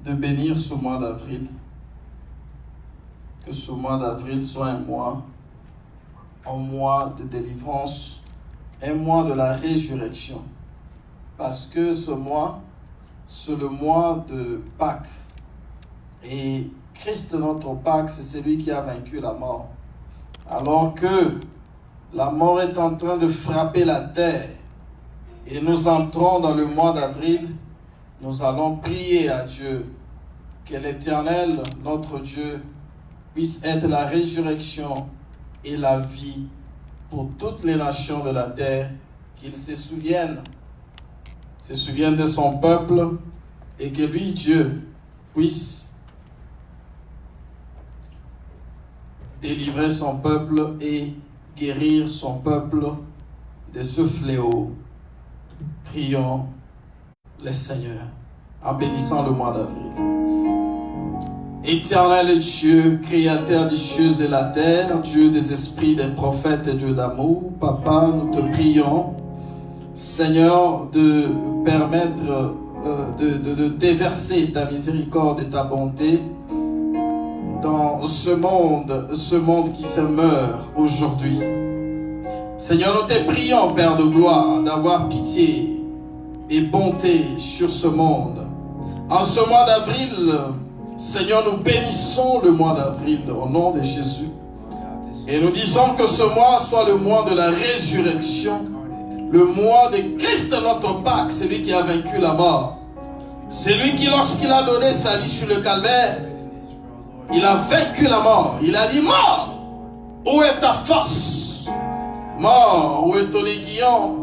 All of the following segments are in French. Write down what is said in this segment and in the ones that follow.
de bénir ce mois d'avril. Que ce mois d'avril soit un mois de délivrance, un mois de la résurrection. Parce que ce mois, c'est le mois de Pâques. Et Christ, notre Pâques, c'est celui qui a vaincu la mort. Alors que la mort est en train de frapper la terre et nous entrons dans le mois d'avril, nous allons prier à Dieu que l'Éternel, notre Dieu, puisse être la résurrection et la vie pour toutes les nations de la terre, qu'il se souvienne de son peuple et que lui, Dieu, puisse délivrer son peuple et guérir son peuple de ce fléau. Prions le Seigneur en bénissant le mois d'avril. Éternel Dieu, créateur des cieux et la terre, Dieu des esprits, des prophètes et Dieu d'amour, Papa, nous te prions, Seigneur, de permettre de déverser ta miséricorde et ta bonté dans ce monde qui se meurt aujourd'hui. Seigneur, nous te prions, Père de gloire, d'avoir pitié et bonté sur ce monde. En ce mois d'avril, Seigneur, nous bénissons le mois d'avril au nom de Jésus. Et nous disons que ce mois soit le mois de la résurrection, le mois de Christ notre Pâques, celui qui a vaincu la mort. Celui qui, lorsqu'il a donné sa vie sur le calvaire, il a vaincu la mort. Il a dit, mort, où est ta force? Mort, où est ton aiguillon?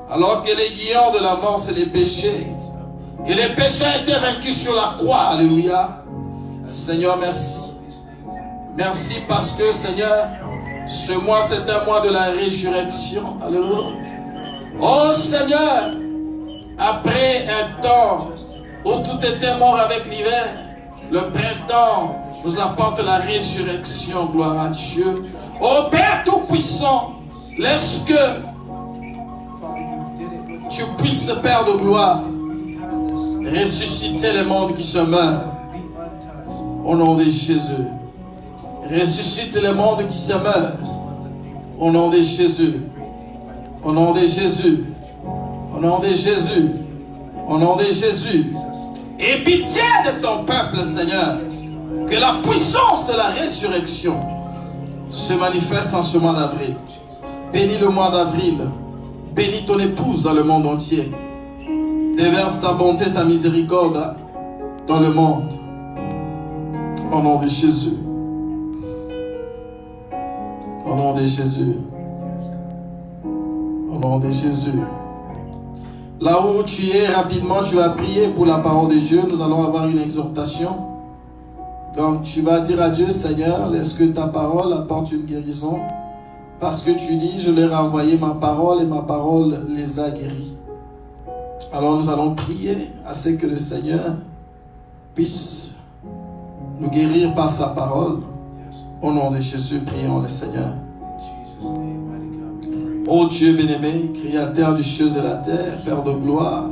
Alors que l'aiguillon de la mort, c'est les péchés. Et les péchés étaient vaincus sur la croix. Alléluia. Seigneur, merci. Merci parce que, Seigneur, ce mois, c'est un mois de la résurrection. Alléluia. Oh Seigneur, après un temps où tout était mort avec l'hiver, le printemps nous apporte la résurrection. Gloire à Dieu. Oh Père Tout-Puissant, laisse que tu puisses, Père de gloire, ressusciter les mondes qui se meurent. Au nom de Jésus. Ressuscite les mondes qui se meurent. Au nom de Jésus. Au nom de Jésus. Au nom de Jésus. Au nom de Jésus. Et pitié de ton peuple, Seigneur. Que la puissance de la résurrection se manifeste en ce mois d'avril. Bénis le mois d'avril. Bénis ton épouse dans le monde entier. Déverse ta bonté, ta miséricorde dans le monde. Au nom de Jésus. Au nom de Jésus. Au nom de Jésus. Là où tu es, rapidement, tu vas prier pour la parole de Dieu. Nous allons avoir une exhortation. Donc tu vas dire à Dieu, Seigneur, laisse que ta parole apporte une guérison. Parce que tu dis, je leur ai envoyé ma parole et ma parole les a guéris. Alors nous allons prier à ce que le Seigneur puisse nous guérir par sa parole. Au nom de Jésus, prions le Seigneur. Ô Dieu bien-aimé, créateur du ciel et la terre, Père de gloire,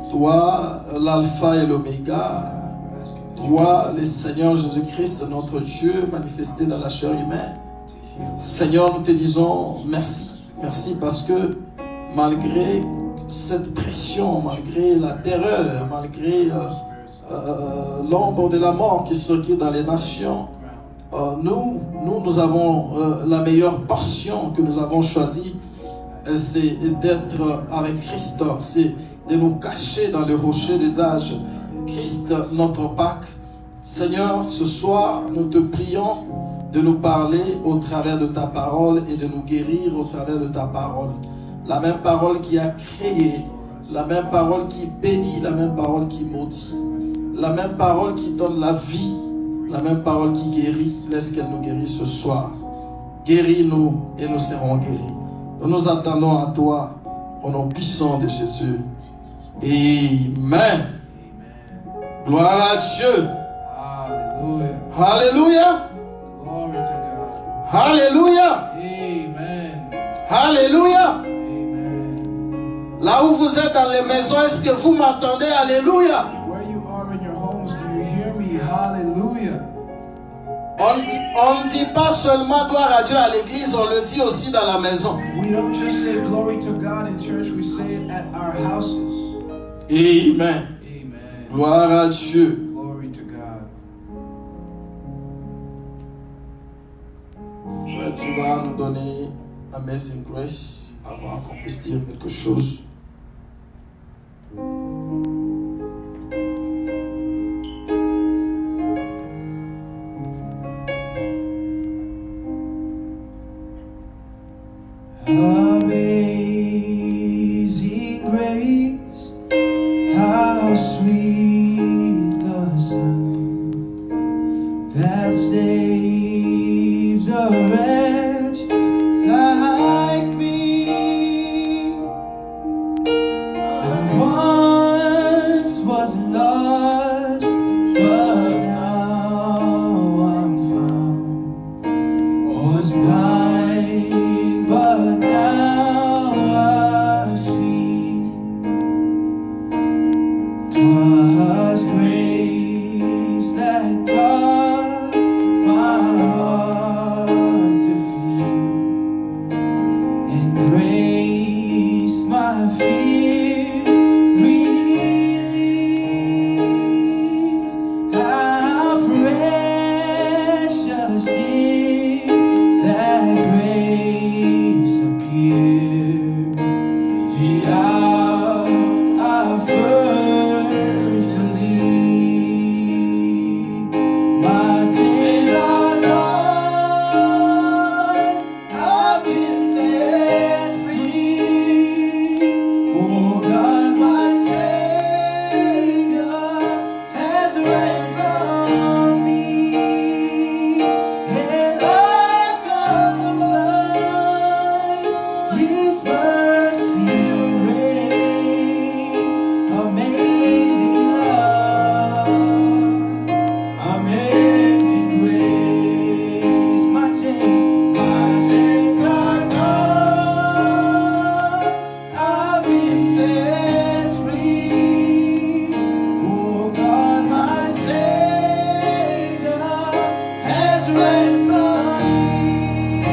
toi, l'alpha et l'oméga, toi, le Seigneur Jésus-Christ, notre Dieu, manifesté dans la chair humaine. Seigneur, nous te disons merci. Merci parce que malgré cette pression, malgré la terreur, malgré l'ombre de la mort qui circule dans les nations, nous avons la meilleure portion que nous avons choisie, c'est d'être avec Christ, c'est de nous cacher dans le rocher des âges. Christ, notre Pâques. Seigneur, ce soir, nous te prions de nous parler au travers de ta parole et de nous guérir au travers de ta parole. La même parole qui a créé, la même parole qui bénit, la même parole qui maudit, la même parole qui donne la vie, la même parole qui guérit. Laisse qu'elle nous guérisse ce soir. Guéris-nous et nous serons guéris. Nous nous attendons à toi au nom puissant de Jésus. Amen. Gloire à Dieu. Alléluia. Glory to God. Alléluia. Amen. Alléluia. Amen. Là où vous êtes dans les maisons, est-ce que vous m'entendez? Alléluia. Where you are in your On ne dit pas seulement gloire à Dieu à l'église, on le dit aussi dans la maison. We don't just say glory to God in church, we say it at our houses. Amen. Amen. Gloire à Dieu. Glory to God. Frère, tu vas nous donner Amazing Grace avant qu'on puisse dire quelque chose. Amazing grace, how sweet the sound that saved a wretch like me. I once was lost, but now I'm found. Was blind, but now I see. 'Twas grace that taught my heart to fear, and grace my fears relieved. How precious did that grace appeared the hour I first believed. My tears are gone, I've been set free. Oh God, my Savior has ransomed me. And like a flood, His mercy reigns. Amazing love, amazing grace. My chains are gone. I've been set free. Oh God, my Savior has ransomed me.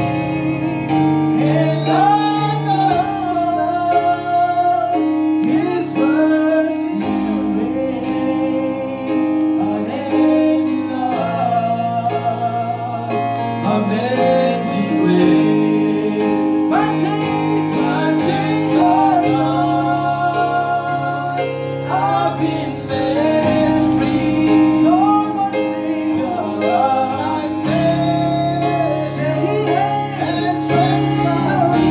And like a flood, His mercy reigns. Unending love, amazing grace. My chains are gone. I've been set free. Oh, my Savior, my Savior, He has ransomed me.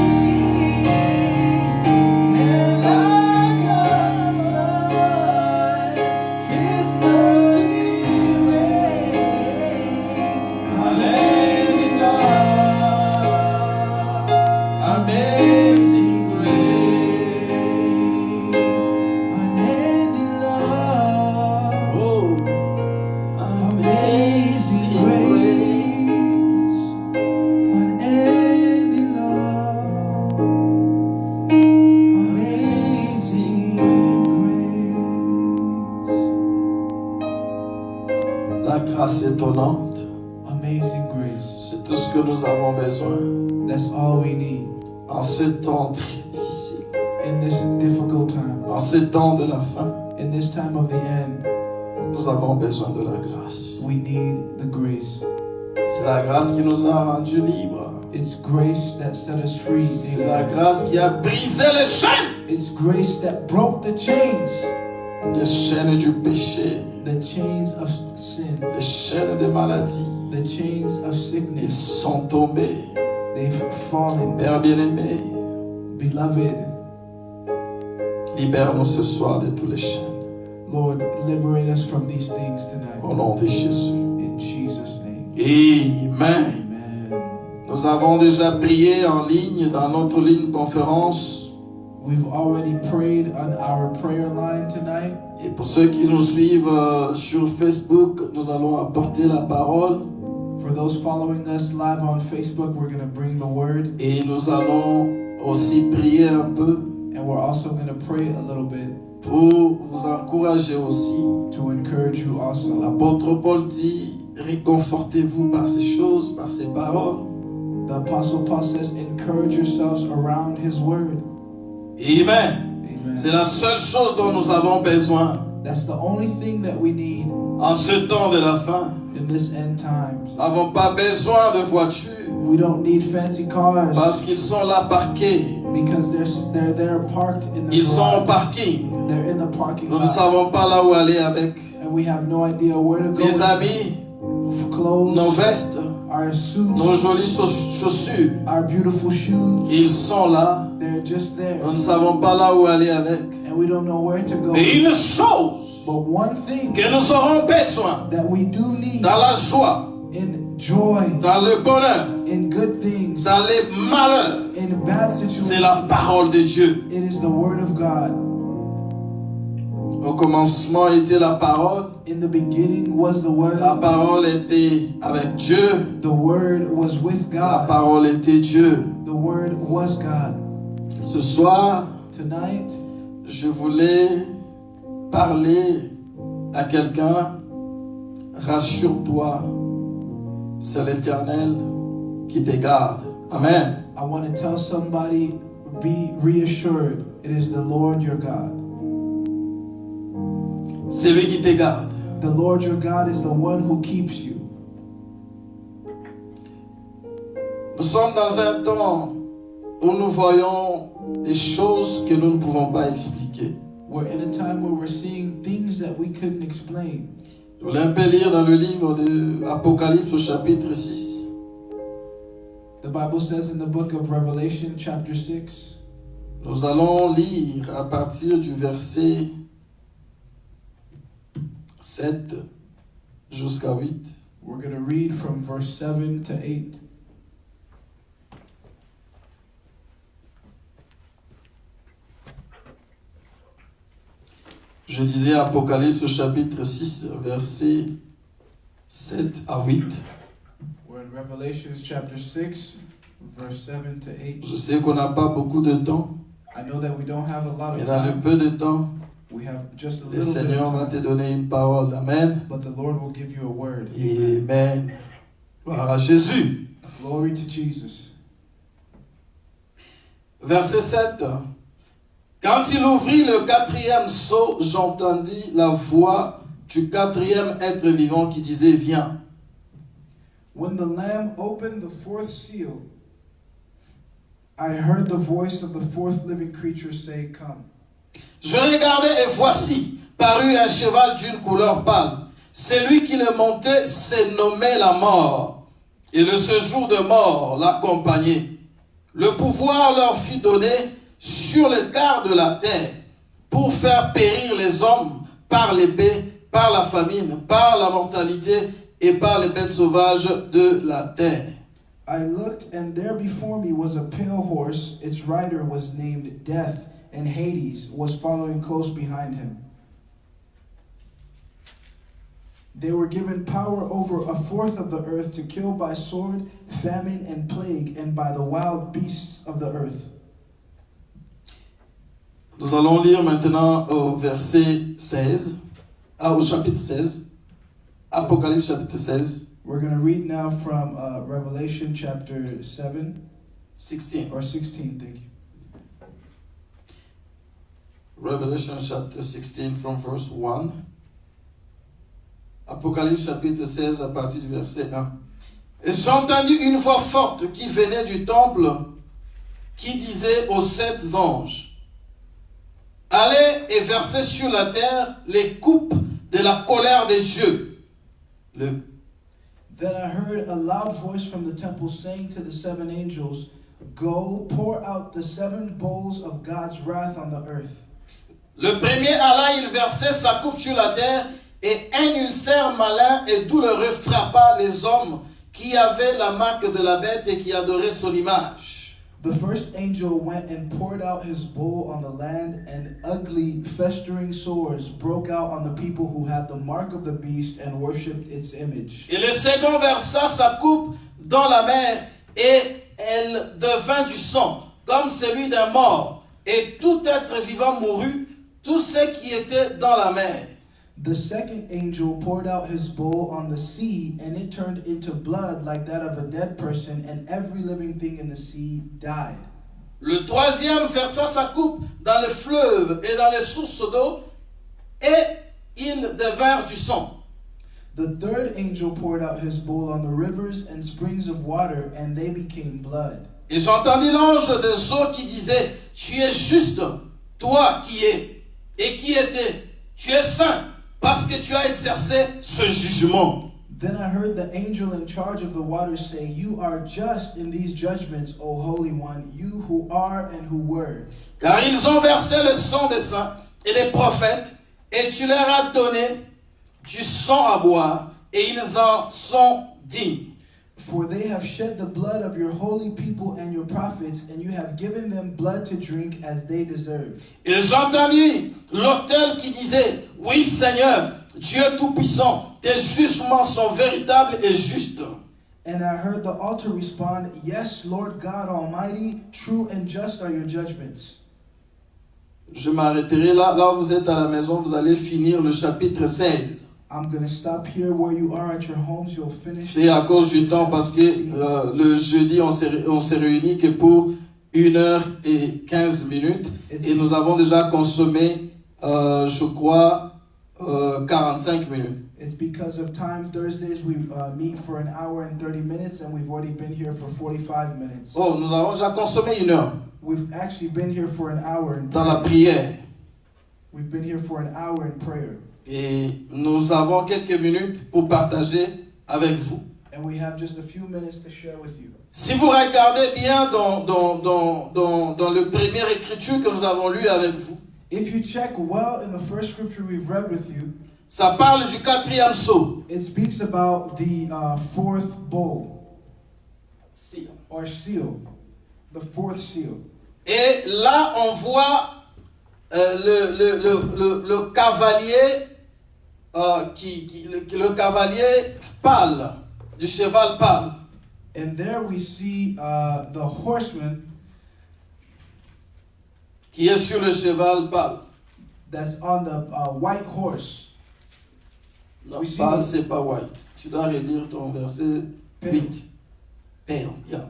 And like a flood, His mercy reigns. Unending love, amazing grace. Unending love, Oh, amazing grace. Unending love, amazing grace. la grâce étonnante, Amazing grace. c'est tout ce que nous avons besoin That's all we need en ce temps très difficile, in this difficult time. en ce temps de la fin. In this time of the end, Nous avons besoin de la grâce. we need the grace. C'est la grâce qui nous a rendus libres. It's grace that set us free. C'est la Amen. grâce qui a brisé les chaînes. It's grace that broke the chains Du péché, the chains of sin, les chaînes de maladie. the chains of Ils sickness. sont tombés. They've fallen. Père bien-aimé, Beloved, libère-nous ce soir de tous les chaînes. Lord, liberate us from these things tonight. Au nom de Jésus. In Jesus' name. Amen. Amen. Nous avons déjà prié en ligne dans notre ligne conférence. We've already prayed on our prayer line tonight. Et pour ceux qui nous suivent sur Facebook, nous allons apporter la parole. For those following us live on Facebook, we're going to bring the word. Et nous allons aussi prier un peu And we're also going to pray a little bit pour vous encourager aussi. to encourage you also. L'apôtre Paul dit réconfortez-vous par ces choses, par ces paroles. The Apostle Paul says, encourage yourselves around his word. Amen. Amen. C'est la seule chose dont nous avons besoin That's the only thing that we need en ce temps de la fin. in this end times. Nous n'avons pas besoin de voitures We don't need fancy cars parce qu'ils sont là parqués. because they're parked in the Ils sont au garage. parking. They're in the parking Nous ne lot. savons pas là où aller avec And we have no idea where to go. les habits, Clothes, nos vestes, our suits, nos jolies chaussures. our beautiful shoes. Ils sont là. They're just there. Nous ne savons pas là où aller avec. And we don't know where to go. Mais une chose But one thing que nous aurons besoin that we do need dans la joie, in joy, dans le bonheur, in good things, dans les malheurs, in bad c'est situations, la parole de Dieu. it is the word of God. Au commencement était la parole. In the beginning was the word. La parole était avec Dieu. The word was with La God. parole était Dieu. The word was God. Ce soir, Tonight, je voulais parler à quelqu'un. Rassure-toi, c'est l'Éternel qui te garde. Amen. I want to tell somebody, be reassured. It is the Lord your God. C'est lui qui te garde. The Lord your God is the one who keeps you. Nous sommes dans un temps où nous voyons des choses que nous ne pouvons pas expliquer. We're in a time where we're seeing things that we couldn't explain. Je voulais un peu lire dans le livre de Apocalypse au chapitre 6. The Bible says in the book of Revelation, chapter 6, Nous allons lire à partir du verset 7 jusqu'à 8. we're going to read from verse 7 to 8. Je disais Apocalypse au chapitre 6, verset 7 à 8. We're in Revelation chapter 6, verse 7 to 8. Je sais qu'on n'a pas beaucoup de temps, I know that we don't have a lot mais of dans le time. peu de temps, We have just a le little bit Seigneur of va time. te donner une parole. Amen. But the Lord will give you a word. Amen. Gloire à Jésus. Glory to Jesus. Verset 7. Quand il ouvrit le quatrième sceau, j'entendis la voix du quatrième être vivant qui disait, viens. When the Lamb opened the fourth seal, I heard the voice of the fourth living creature say, come. Je regardai et voici, parut un cheval d'une couleur pâle. Celui qui le montait s'est nommé la mort, et le séjour de mort l'accompagnait. Le pouvoir leur fut donné sur le quart de la terre, pour faire périr les hommes par l'épée, par la famine, par la mortalité et par les bêtes sauvages de la terre. I looked, and there before me was a pale horse. Its rider was named Death, and Hades was following close behind him. They were given power over a fourth of the earth to kill by sword, famine, and plague, and by the wild beasts of the earth. Nous allons lire maintenant au verset 16, au chapitre 16, Apocalypse chapitre 16, We're going to read now from Revelation chapter 7, 16. or 16, thank you. Revelation chapter 16 from verse 1. Apocalypse chapitre 16 à partir du verset 1. Et j'entendis une voix forte qui venait du temple qui disait aux 7 anges, allez et versez sur la terre les coupes de la colère de Dieu. Then I heard a loud voice from the temple saying to the 7 angels, go, pour out the 7 bowls of God's wrath on the earth. Le premier alla, il versait sa coupe sur la terre, et un ulcère malin et douloureux frappa les hommes qui avaient la marque de la bête et qui adoraient son image. The first angel went and poured out his bowl on the land, and ugly, festering sores broke out on the people who had the mark of the beast and worshipped its image. Et le second versa sa coupe dans la mer, et elle devint du sang, comme celui d'un mort, et tout être vivant mourut, tous ceux qui étaient dans la mer. The second angel poured out his bowl on the sea, and it turned into blood like that of a dead person, and every living thing in the sea died. Le troisième versa sa coupe dans les fleuves et dans les sources d'eau, et ils devinrent du sang. The third angel poured out his bowl on the rivers and springs of water, and they became blood. Et j'entendis l'ange des eaux qui disait, tu es juste, toi qui es et qui étais, tu es saint, parce que tu as exercé ce jugement. Then I heard the angel in charge of the waters say, you are just in these judgments, O Holy One, you who are and who were. Car ils ont versé le sang des saints et des prophètes, et tu leur as donné du sang à boire, et ils en sont dignes. For they have shed the blood of your holy people and your prophets, and you have given them blood to drink as they deserve. Et j'entendis l'autel qui disait, oui Seigneur, Dieu Tout-Puissant, tes jugements sont véritables et justes. And I heard the altar respond, yes, Lord God Almighty, true and just are your judgments. Je m'arrêterai là. Là où vous êtes à la maison, vous allez finir le chapitre 16. I'm going to stop here where you are at your homes. You'll finish. C'est à cause du temps parce que le jeudi, on s'est réunis que pour 1h15 et nous avons déjà consommé, je crois, 45 minutes. It's because of time. Thursdays we meet for an hour and 30 minutes, and we've already been here for 45 minutes. Oh, nous avons déjà consommé 1 heure We've actually been here for an hour in dans la prayer. prière. We've been here for an hour in prayer. Et nous avons quelques minutes pour partager avec vous. And we have just a few minutes to share with you. Si vous regardez bien dans le premier écriture que nous avons lu avec vous, If you check well in the first scripture we've read with you, ça parle du 4e sceau. it speaks about the fourth bowl or seal, the fourth seal. Et là, on voit le cavalier, le cavalier pâle, du cheval pâle. And there we see the horseman Qui est sur le cheval pâle. that's on the white horse. Non, We see pâle, the- c'est pas white. Tu dois relire ton verset 8. Pale, yeah.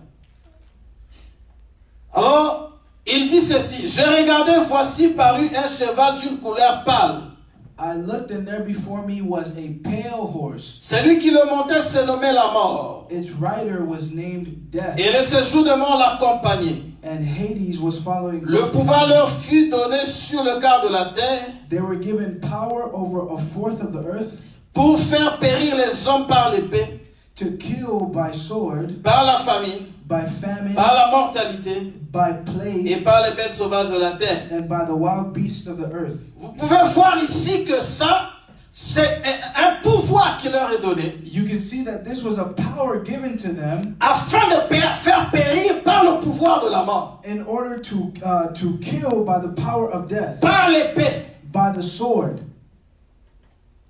Alors, il dit ceci. J'ai regardé, voici parut un cheval d'une couleur pâle. I looked, and there before me was a pale horse. Celui qui le montait se nommait la mort. Its rider was named Death, Et le séjour de mort l'accompagnait. and Hades was following Le close pouvoir behind. leur fut donné sur le quart de la terre They were given power over a fourth of the earth pour faire périr les hommes par l'épée, to kill by sword, par la famine, by famine, par la mortalité by et plague, par les bêtes sauvages de la terre. and by the wild beasts of the earth. Vous pouvez voir ici que ça, c'est un pouvoir qui leur est donné You can see that this was a power given to them afin de faire périr par le pouvoir de la mort, in order to kill by the power of death, par l'épée. by the sword.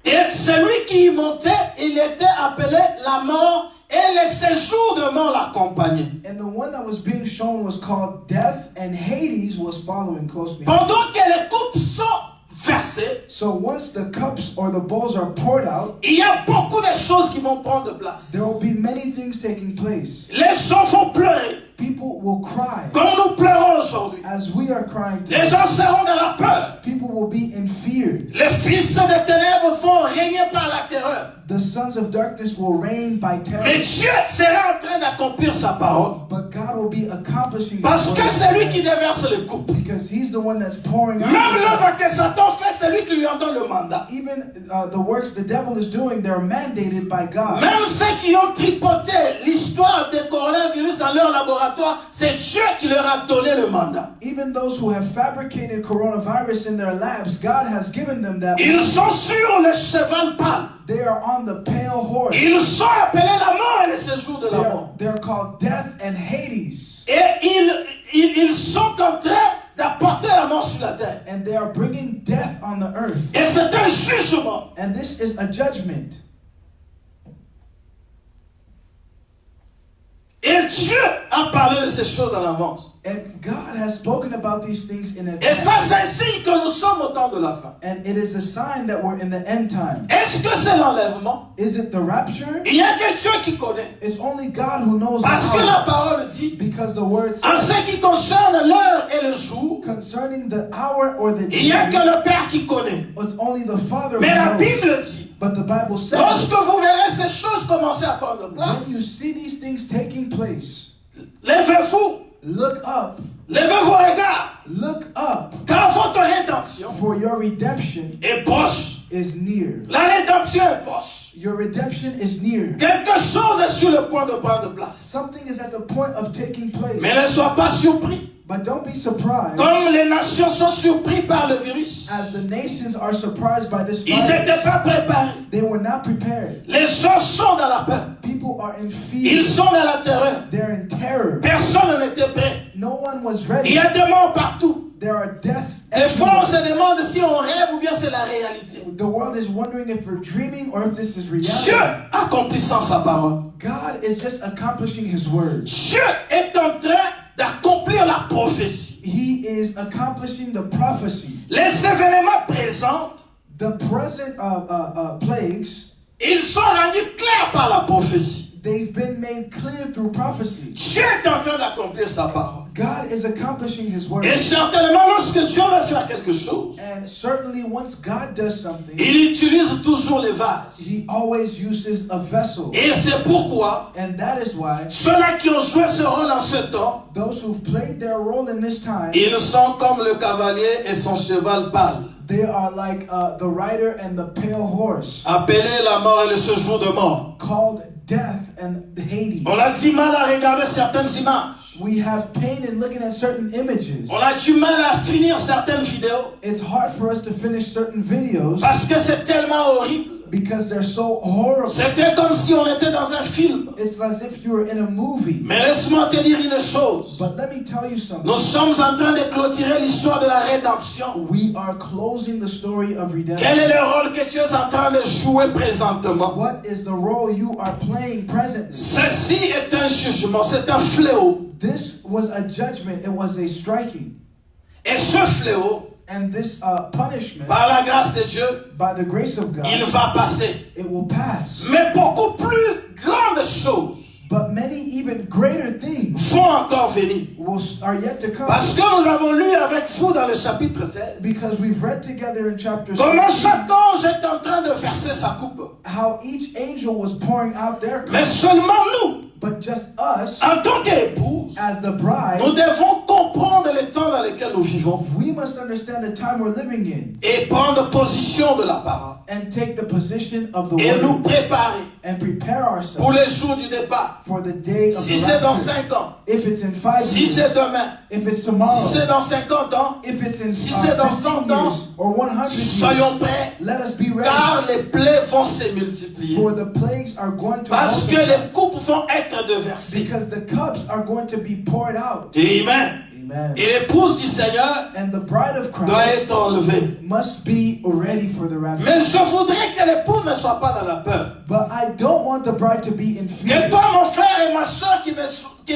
Et celui qui y montait, il était appelé la mort et le séjour de mort l'accompagnait. And the one that was being shown was called Death, and Hades was following close behind. Pendant que les coupes sont versées, So once the cups or the bowls are poured out, il y a beaucoup de choses qui vont prendre place. there will be many things taking place. Les gens vont pleurer, People will cry comme nous pleurons aujourd'hui. as we are crying Les today. gens seront dans la peur. People will be in fear. Les fils des ténèbres vont régner par la terreur. The sons of darkness will reign by terror. Mais Dieu sera en train d'accomplir sa parole. But God will be accomplishing Parce His que word. c'est lui qui déverse les coupes. Because He's the one that's pouring out. Même l'œuvre que Satan fait, c'est lui qui lui en donne le mandat. Even the works the devil is doing, they're mandated by God. Même ceux qui ont tripoté l'histoire des coronavirus dans leur laboratoire, c'est Dieu qui leur a donné le mandat. Even those who have fabricated coronavirus in their labs, God has given them that. Ils sont sur le cheval pâle. They are on the pale horse. Ils sont appelés la mort et le séjour de la mort. They're called Death and Hades. Et ils sont en train d'apporter la mort sur la terre. And they are bringing death on the earth. Et c'est un jugement. And this is a judgment. Et Dieu a parlé de ces choses en avance. And God has spoken about these things in Et ça, advance. c'est un signe que nous sommes au temps de la fin. And it is a sign that we're in the end time. Est-ce que c'est l'enlèvement? Is it the rapture? Il n'y a que Dieu qui connaît. It's only God who knows the Parce que la hour. parole dit, Because the word en says, ce qui concerne l'heure et le jour, concerning the hour or the il n'y a day, que le Père qui connaît. it's only the Father Mais la who knows. Bible dit, But the Bible says, lorsque vous verrez ces choses commencer à prendre when place, you see these things taking place, levez-vous, look up. levez vos regards, Look up, car votre rédemption for your redemption est proche. is near. La rédemption est proche. Your redemption is near. Quelque chose est sur le point de prendre place. Something is at the point of taking place. Mais ne sois pas surpris. But don't be surprised Comme les nations sont surpris par le virus, as the nations are surprised by this ils virus. n'étaient pas préparés. They were not prepared. Les gens sont dans la peur. People are in Ils fear. sont dans la terreur. They're in terror. Personne n'était prêt. No one was Il ready. y a des morts partout. There are deaths Des fois, on everywhere. se demande si on rêve ou bien c'est la réalité. The world is wondering if we're dreaming or if this is Dieu reality. accomplissant sa parole. God is just accomplishing His word. Dieu est en train d'accomplir la prophétie. He is accomplishing the prophecy. Les événements présents, The present plagues, ils sont rendus clairs par la prophétie. they've been made clear through prophecy. Dieu est en train d'accomplir sa parole. God is accomplishing His word. Et certainement, lorsque Dieu veut faire quelque chose, And certainly once God does something, il utilise toujours les vases. He always uses a vessel. Et c'est pourquoi And that is why ceux-là qui ont joué ce rôle en ce temps, those who've played their role in this time, ils sont comme le cavalier et son cheval pâle. they are like the rider and the pale horse, Appelé la mort et le séjour de mort. called death and Hades. On a du mal à regarder certaines images. We have pain in looking at certain images. On a du mal à finir certaines vidéos It's hard for us to finish certain videos parce que c'est tellement horrible. because they're so horrible. C'était comme si on était dans un film. It's as if you were in a movie. Mais laisse-moi te dire une chose. But let me tell you something. Nous sommes en train de clôturer l'histoire de la rédemption. We are closing the story of Quel est redemption. le rôle que tu es en train de jouer présentement? What is the role you are playing presently? Ceci est un jugement, c'est un fléau. This was a judgment. It was a striking. Et ce fléau, And this punishment, par la grâce de Dieu, by the grace of God, il va passer. it will pass. Mais beaucoup plus grandes choses But many even greater things vont encore venir. are yet to come. Parce que nous avons lu avec vous dans le chapitre 16 Because we've read together in chapter comment 16 chaque ange est en train de verser sa coupe. how each angel was pouring out their cup. Mais seulement nous, But just us, en tant qu'épouse, as the bride, nous devons comprendre les temps dans lesquels nous vivons we must understand the time we're living in et prendre position de la parole and take the position of the et nous word préparer and prepare pour ourselves les jours du départ. for the day of Si the c'est dans rapture. 5 ans, If it's in 5 si years, c'est demain, if it's si tomorrow, c'est dans 50 ans, if it's in si c'est dans 100 50 ans, years or 100 years, soyons prêts, let us be ready, car les plaies vont se multiplier. for the plagues are going to Parce que multiply, les coupes vont être déversées. because the cups are going to be poured out. Amen. Amen. Et l'épouse du Seigneur And the bride of doit Christ être enlevée. must be ready for the rapture. Mais je voudrais que l'épouse ne soit pas dans la peur. But I don't want the bride to be in Que fear. toi, mon frère et ma soeur qui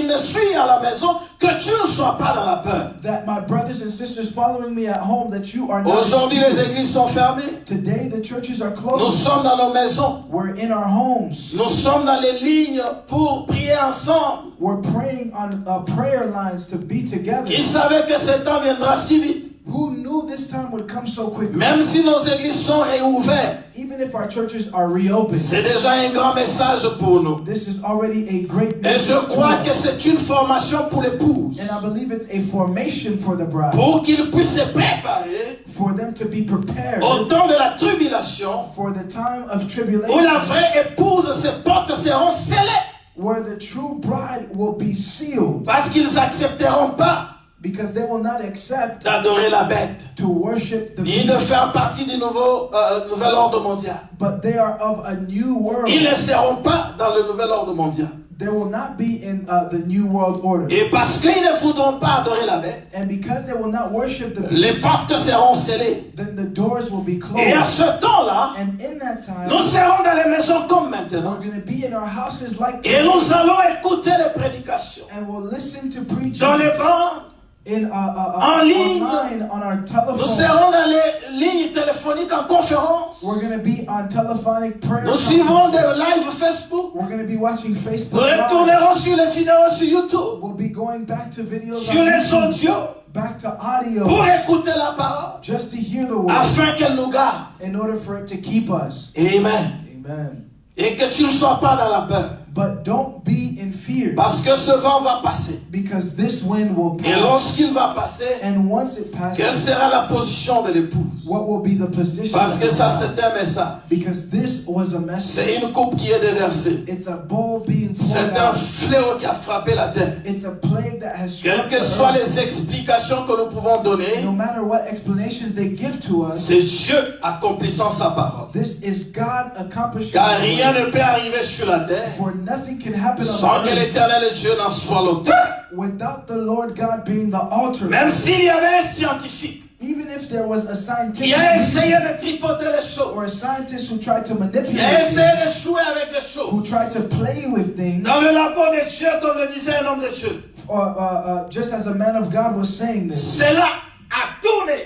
me suit à la maison, que tu ne sois pas dans la peur. That my brothers and sisters following me at home, that you are not. Aujourd'hui, in fear. les églises sont fermées. Today the churches are Nous closed. sommes dans nos maisons. We're in our homes. Nous sommes dans les lignes pour prier ensemble. We're praying on prayer lines to be together. Qui savait que ce temps viendra si vite? Who knew this time would come so quickly? Même si nos églises sont réouvertes, Even if our churches are reopened, c'est déjà un grand message pour nous. this is already a great Et message je to crois us. que c'est une formation pour l'épouse. And I believe it's a formation for the bride, Pour qu'il puisse se préparer for them to be prepared au temps de la tribulation, for the time of où tribulation, la vraie épouse, ses portes seront scellées. where the true bride will be sealed, Parce qu'ils n'accepteront pas because they will not accept d'adorer la bête, to worship the ni de beast, faire partie du nouvel ordre mondial. but they are of a new world. Ils ne seront pas dans le nouvel ordre mondial. there will not be in the New World Order. Et parce qu'ils ne voudront pas adorer la bête, And because they will not worship the les beast, portes seront scellées. then the doors will be Et à closed. ce temps-là, And in that time, nous serons dans les maisons comme we're maintenant. going to be in our houses like Et this, nous allons écouter les prédications and we'll listen to preachers dans les bandes. in En ligne. online, on our Nous telephone. serons dans les lignes téléphoniques en conférence. We're going to be on telephonic prayer. Nous suivrons des conferences. lives Facebook. We're going to be watching Nous Facebook Live. retournerons sur les vidéos sur YouTube, We'll be going back to videos sur on les YouTube, audios, back to audio, pour écouter la parole, just to hear the word, afin qu'elle nous garde. in order for it to keep us. Amen. Amen. Et que tu ne sois pas dans la peur, But don't be in fear, parce que ce vent va passer. because this wind will Et pass. lorsqu'il va passer, And once it quelle passes, sera la position de l'épouse? what will be the position? Parce of que the ça, bride? c'est un message. Because this was a C'est message. une coupe qui est déversée. It's a bowl being poured C'est un out. fléau qui a frappé la terre. It's a plague that has struck Quelles the que soient earth. les explications que nous pouvons donner, No matter what explanations they give to us, c'est Dieu accomplissant sa parole. this is God accomplishing. Car the rien word. ne peut arriver sur la terre For nothing can happen sans on que earth l'éternel Dieu n'en soit l'auteur. without the Lord God being the author. Même s'il y avait un scientifique Even if there was a qui scientific a essayé de tripoter les choses, or a scientist who tried to qui a manipulate essayé things, de jouer avec les who choses, tried to play with things, dans le labo de Dieu, comme le disait un homme de Dieu, or just as a man of God was saying this, cela a tourné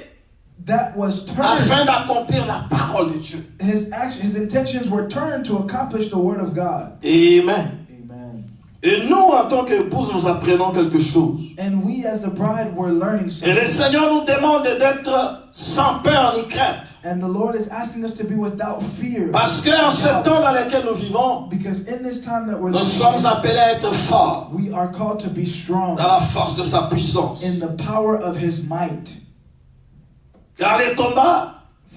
that was turned. afin d'accomplir la parole de Dieu. His intentions were turned to accomplish the word of God. Amen. Amen. Et nous, en tant qu'épouse, nous apprenons quelque chose. And we as the bride were learning Et le something. Seigneur nous demande d'être sans peur ni crainte. And the Lord is asking us to be without fear. Parce qu'en ce temps dans lequel nous vivons, Because in this time that we're nous living sommes in, appelés à être forts we are called to be strong dans la force de sa puissance. in the power of His might. Car les combats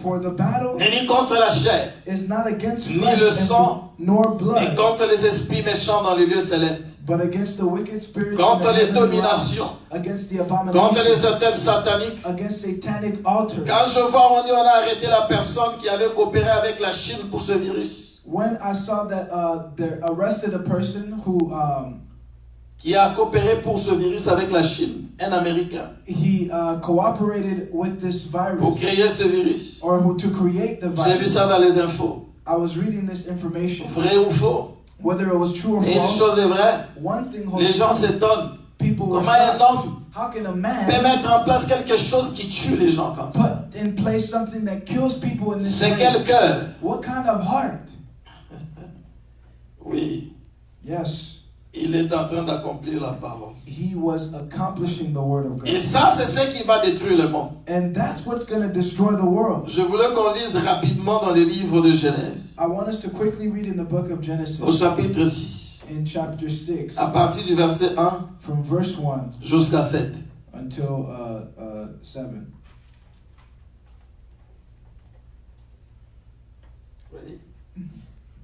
For the battle n'est ni contre la chair, is not against Ni flesh le and sang, nor ni blood, contre les esprits méchants dans les lieux célestes, but against the wicked spirits Contre in the les heavenly dominations. realms, against the contre les abominations, hôtels sataniques. against satanic altars. Quand je vois, on dit on a arrêté la personne qui avait coopéré avec la Chine pour ce virus, When I saw that they arrested a person who qui a coopéré pour ce virus avec la Chine, un Américain, he cooperated with this pour virus, créer ce virus. or who to create the J'ai vu virus. ça dans les infos. I was reading this information, Vrai ou faux? whether it was true or Et une false. chose est vraie, One thing les holds gens true. s'étonnent. People were Comment un shocked. homme How can a peut man mettre en place quelque chose qui tue les gens comme ça? put in place something that kills people in this C'est way? quel cœur? What kind of heart? Oui, Yes, il est en train d'accomplir la parole. he was accomplishing the word of Et God. ça, c'est ce qui va détruire le monde. And that's what's going to destroy the world. Je voulais qu'on lise rapidement dans les livres de Genèse, I want us to quickly read in the book of au Genesis, chapitre 6, in chapter 6, à partir du verset 1 from verse 1 jusqu'à 7. until 7.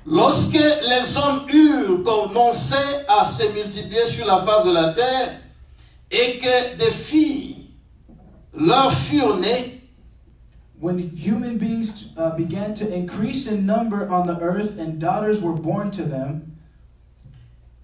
Lorsque les hommes eurent commencé à se multiplier sur la face de la terre et que des filles leur furent nées, When human beings began to increase in number on the earth and daughters were born to them,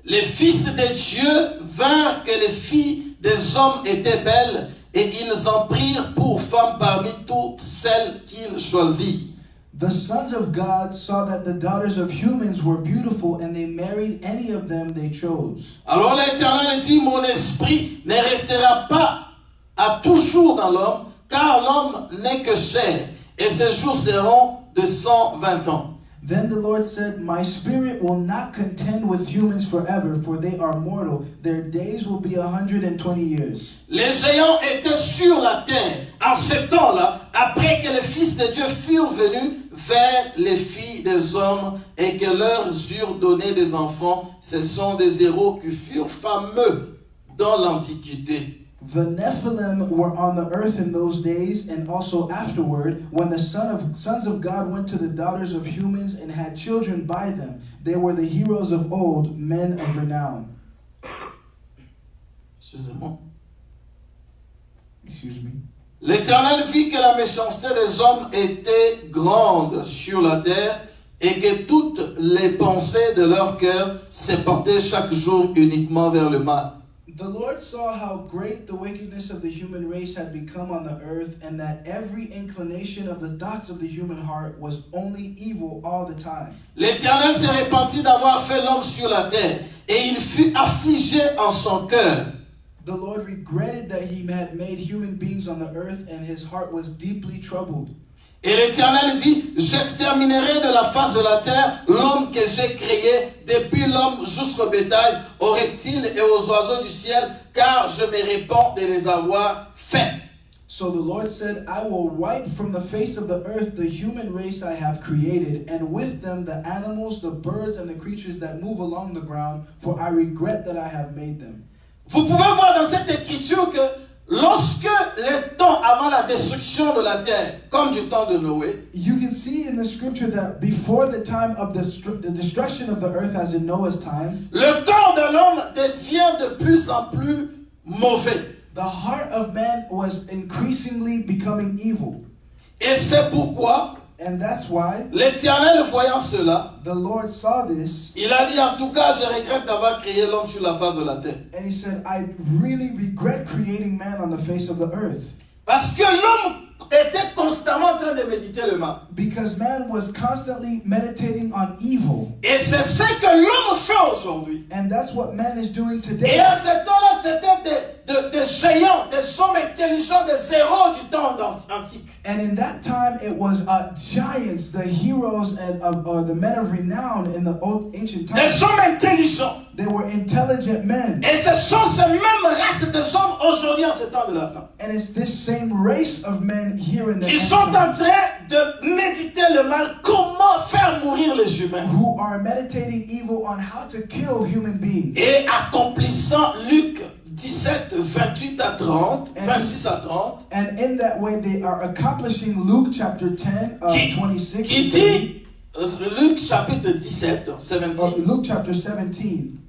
les fils de Dieu vinrent que les filles des hommes étaient belles et ils en prirent pour femmes parmi toutes celles qu'ils choisirent. the sons of God saw that the daughters of humans were beautiful and they married any of them they chose. Alors l'Éternel dit, mon esprit ne restera pas à toujours dans l'homme, car l'homme n'est que chair, et ses jours seront de 120 ans. Then the Lord said, my spirit will not contend with humans forever, for they are mortal. Their days will be 120 years. Les géants étaient sur la terre en ce temps-là, après que les fils de Dieu furent venus vers les filles des hommes et que leur eurent donné des enfants. Ce sont des héros qui furent fameux dans l'Antiquité. The Nephilim were on the earth in those days and also afterward, when the sons of God went to the daughters of humans and had children by them. They were the heroes of old, men of renown. Excusez-moi. Excuse me. L'Éternel vit que la méchanceté des hommes était grande sur la terre et que toutes les pensées de leur cœur se portaient chaque jour uniquement vers le mal. The Lord saw how great the wickedness of the human race had become on the earth, and that every inclination of the thoughts of the human heart was only evil all the time. L'Éternel se repentit d'avoir fait l'homme sur la terre, et il fut affligé en son cœur. The Lord regretted that he had made human beings on the earth, and his heart was deeply troubled. Et l'Éternel dit, j'exterminerai de la face de la terre l'homme que j'ai créé, depuis l'homme jusqu'au bétail, aux reptiles et aux oiseaux du ciel, car je me répands de les avoir faits. So the Lord said, I will wipe from the face of the earth the human race I have created, and with them the animals, the birds, and the creatures that move along the ground, for I regret that I have made them. Vous pouvez voir dans cette écriture que lorsque les temps avant la destruction de la terre, comme du temps de Noé, You can see in the scripture that before the time of the destruction of the earth, as in Noah's time, le corps de l'homme devient de plus en plus mauvais. the heart of man was increasingly becoming evil. Et c'est pourquoi And that's why l'Éternel, voyant cela, the Lord saw this, il a dit, en tout cas, je regrette d'avoir créé l'homme sur la face de la terre. and he said, I really regret creating man on the face of the earth. Parce que l'homme était constamment en train de méditer le mal. Because man was constantly meditating on evil. Et c'est ce que l'homme fait aujourd'hui. And that's what man is doing Et today. à ce temps-là, c'était des géants, des hommes intelligents, des héros du temps antique. And in that time, it was giants, the heroes and the men of renown in the old ancient times. Des hommes intelligents. They were intelligent men. Et ce sont ces mêmes races des hommes aujourd'hui en ce temps de la fin. And it's this same race of men here in the Ils end sont en time train de méditer le mal, comment faire mourir les humains. who are meditating evil on how to kill human beings. Et accomplissant Luc 17, 28 à 30, 26 à 30, And in that way, they are accomplishing Luke chapter 10, 26. qui dit, Luc chapitre 17, 17, Luke chapter 17,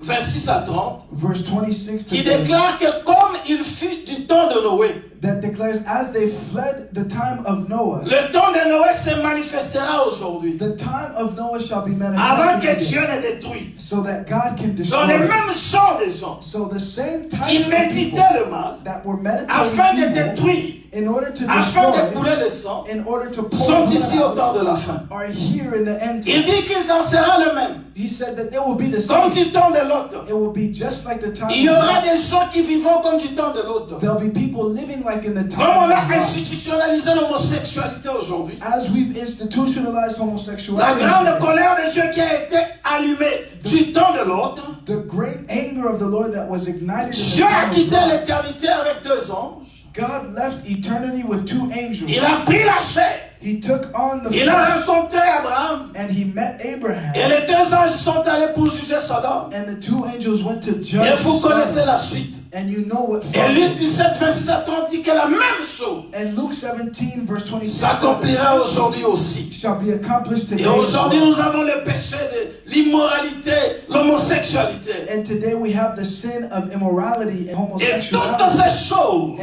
26 à 30, verse 26 to qui 30, déclare que comme il fut du temps de Noé, that declares, as they fled the time of Noah, le temps de Noé se manifestera aujourd'hui, the time of Noah shall be avant que manifested Dieu again, ne détruise. so that God can Dans les destroy. mêmes champs des gens So the same qui type of people méditaient le mal, that were afin de meditating evil détruire, in order to afin de destroy, couler le sang, in order to pour sont ici au blood temps out, de la fin. are here in the end Il time. dit qu'il en sera le même, He said that it will be the comme same. du temps de l'autre. It will be just like the time Il y of aura Noah. des gens qui vivront comme du temps de l'autre. There'll be people living like in the Comme on time a of Noah. institutionnalisé l'homosexualité aujourd'hui, As we've institutionalized la homosexuality, grande colère de Dieu qui a été allumée du temps de l'autre, the great anger of the Lord that was ignited in the Dieu a time of quitté God, l'éternité avec deux anges. God left eternity with two angels. Il a pris la chair. He took on the Il a flesh rencontré Abraham. and he met Abraham. Et les deux anges sont allés pour juger Sodome. And the two angels went to Et judge vous connaissez Sodom. la suite. And you know what Et Luc followed. 17, 26 à 30 dit que la même chose And Luke 17 verse 26 s'accomplira aujourd'hui aussi. shall be accomplished today. Et aujourd'hui, nous avons le péché de l'immoralité, l'homosexualité. And today we have the sin of immorality and Et toutes homosexuality. ces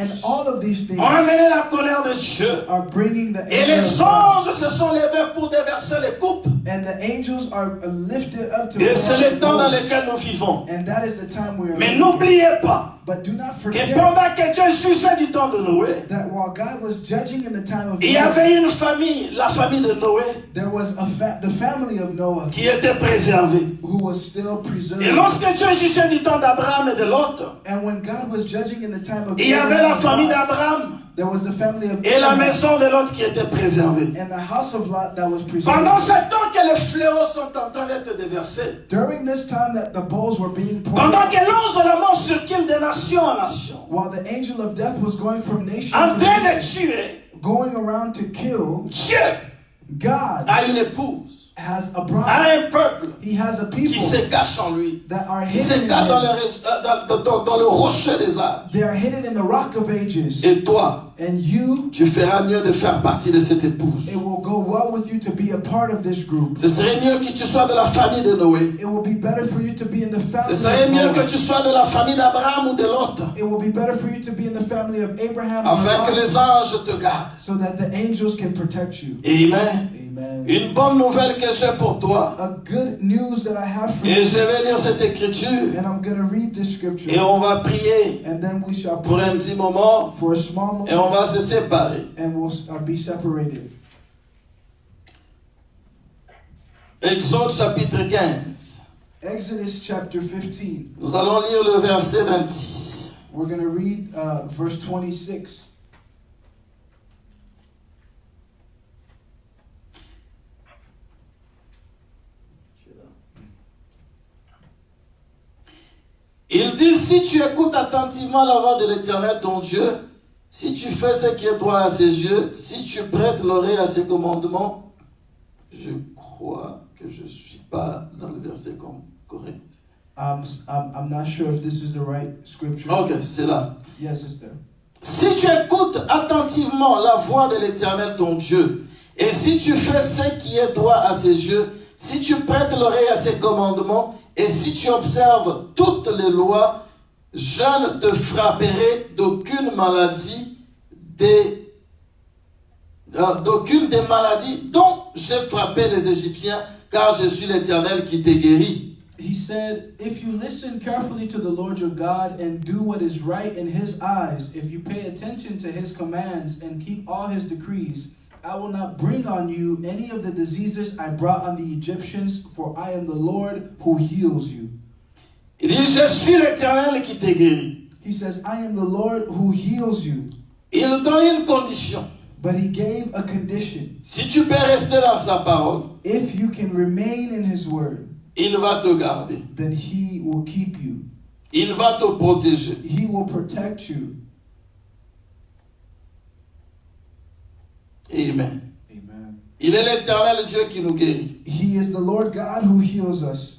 And choses all of these things ont amené la colère de Dieu. are bringing the Et anger les of God. anges se sont levés pour déverser les coupes. And the angels are lifted up to Et c'est pour le temps dans the lequel nous vivons. And that is the time we are Mais in. n'oubliez pas But do not que forget pendant que Dieu jugeait du temps de Noé, that while God was judging in the time of il y Noah, avait une famille, la famille de Noé, there was the family of Noah qui était préservée. who was still preserved. Et lorsque Dieu jugeait du temps d'Abraham et de Lot, And when God was judging in the time of il y avait la Abraham, famille d'Abraham there was the family of et la Abraham maison de Lot qui était préservée. and the house of Lot that was Pendant preserved. ce temps que les fléaux sont en train d'être déversés, During this time that the bowls were being poured, pendant que l'ange de la mort circule de nation en nation, while the angel of death was going from nation en to train de nation, tuer, going around to kill, Dieu God a une épouse, has a a bride. un peuple He has a qui people se cache en lui, that are qui se hidden in cache dans him. dans le rocher des âges. They are hidden in the rock of ages. Et toi, And you, tu feras mieux de faire partie de cette épouse. it will go well with you to be a part of this group. Ce serait mieux que tu sois de la famille de Noé. It will be better for you to be in the Ce family serait of mieux que Noah. tu sois de la famille d'Abraham ou de Lot, It will be better for you to be in the family of Abraham afin que and Lot, les anges te gardent. so that the angels can protect you. Amen. Amen. Amen. Une bonne nouvelle que j'ai pour toi. A good news that I have for Et you. je vais lire cette écriture. And I'm going to read this scripture. Et on va prier And then we shall pour un pray petit moment. for a small Et on moment. va se séparer. And we'll be separated. Exode chapitre 15. Exodus chapter 15. Nous allons lire le verset 26. We're going to read verse 26. Il dit, si tu écoutes attentivement la voix de l'Éternel ton Dieu, si tu fais ce qui est droit à ses yeux, si tu prêtes l'oreille à ses commandements, je crois que je ne suis pas dans le verset correct. I'm not sure if this is the right scripture. Ok, c'est là. Yes, it's there. Si tu écoutes attentivement la voix de l'Éternel ton Dieu, et si tu fais ce qui est droit à ses yeux, si tu prêtes l'oreille à ses commandements, et si tu observes toutes les lois, je ne te frapperai d'aucune maladie, d'aucune des maladies dont j'ai frappé les Égyptiens, car je suis l'Éternel qui t'ai guéri. He said, if you listen carefully to the Lord your God and do what is right in his eyes, if you pay attention to his commands and keep all his decrees, I will not bring on you any of the diseases I brought on the Egyptians, for I am the Lord who heals you. Il dit, je suis l'Éternel qui t'ai guéri. He says, I am the Lord who heals you. Il donne une condition. But he gave a condition. Si tu peux rester dans sa parole, If you can remain in his word, il va te garder. then he will keep you. Il va te protéger. He will protect you. Amen. Amen. Il est l'Éternel Dieu qui nous guérit. He is the Lord God who heals us.